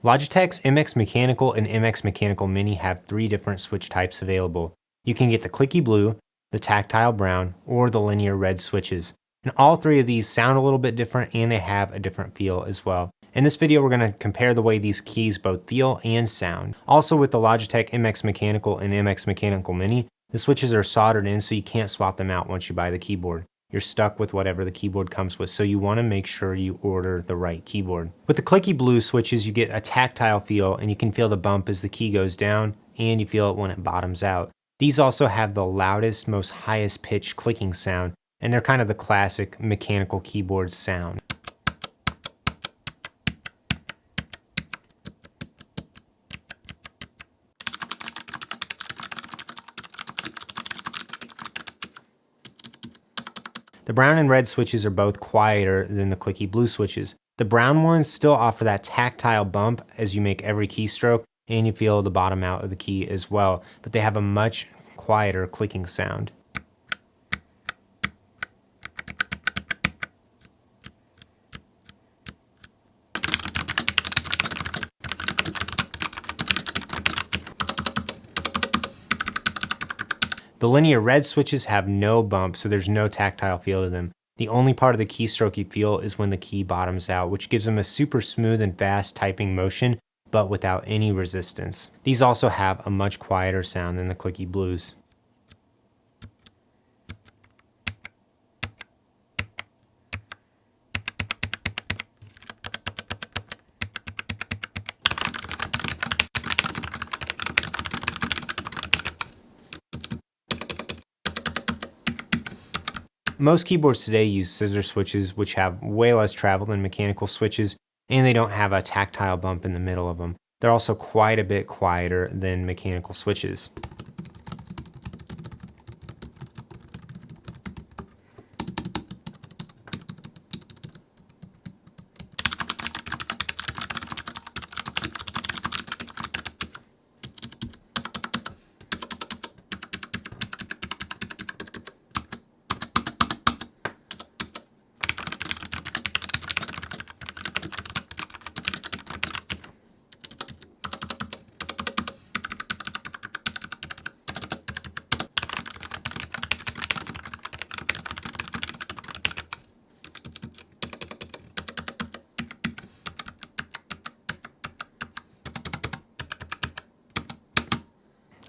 Logitech's MX Mechanical and MX Mechanical Mini have 3 different switch types available. You can get the Clicky Blue, the Tactile Brown, or the linear red switches. And all 3 of these sound a little bit different and they have a different feel as well. In this video, we're going to compare the way these keys both feel and sound. Also with the Logitech MX Mechanical and MX Mechanical Mini, the switches are soldered in so you can't swap them out once you buy the keyboard. You're stuck with whatever the keyboard comes with, so you want to make sure you order the right keyboard. With the Clicky Blue switches, you get a tactile feel and you can feel the bump as the key goes down and you feel it when it bottoms out. These also have the loudest, most highest pitch clicking sound, and they're kind of the classic mechanical keyboard sound. The brown and red switches are both quieter than the Clicky Blue switches. The brown ones still offer that tactile bump as you make every keystroke, and you feel the bottom out of the key as well, but they have a much quieter clicking sound. The linear red switches have no bump, so there's no tactile feel to them. The only part of the keystroke you feel is when the key bottoms out, which gives them a super smooth and fast typing motion, but without any resistance. These also have a much quieter sound than the Clicky Blues. Most keyboards today use scissor switches, which have way less travel than mechanical switches, and they don't have a tactile bump in the middle of them. They're also quite a bit quieter than mechanical switches.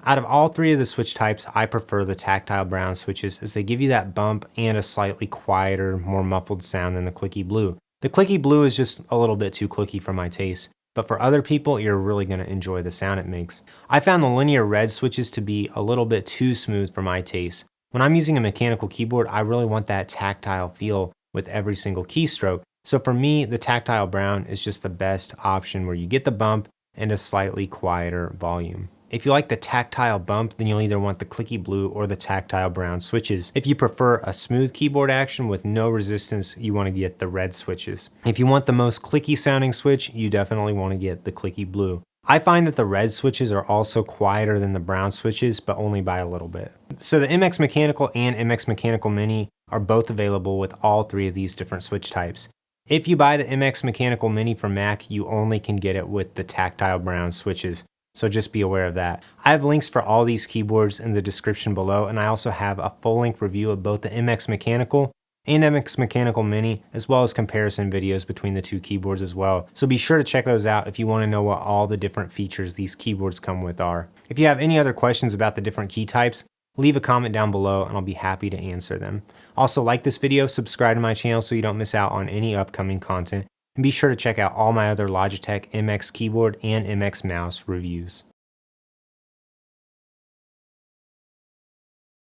Out of all 3 of the switch types, I prefer the Tactile Brown switches as they give you that bump and a slightly quieter, more muffled sound than the Clicky Blue. The Clicky Blue is just a little bit too clicky for my taste, but for other people, you're really going to enjoy the sound it makes. I found the linear red switches to be a little bit too smooth for my taste. When I'm using a mechanical keyboard, I really want that tactile feel with every single keystroke. So for me, the Tactile Brown is just the best option where you get the bump and a slightly quieter volume. If you like the tactile bump, then you'll either want the Clicky Blue or the Tactile Brown switches. If you prefer a smooth keyboard action with no resistance, you want to get the red switches. If you want the most clicky sounding switch, you definitely want to get the Clicky Blue. I find that the red switches are also quieter than the brown switches, but only by a little bit. So the MX Mechanical and MX Mechanical Mini are both available with all 3 of these different switch types. If you buy the MX Mechanical Mini from Mac, you only can get it with the Tactile Brown switches. So just be aware of that. I have links for all these keyboards in the description below, and I also have a full-length review of both the MX Mechanical and MX Mechanical Mini, as well as comparison videos between the 2 keyboards as well. So be sure to check those out if you want to know what all the different features these keyboards come with are. If you have any other questions about the different key types, leave a comment down below and I'll be happy to answer them. Also, like this video, subscribe to my channel so you don't miss out on any upcoming content. And be sure to check out all my other Logitech MX keyboard and MX mouse reviews.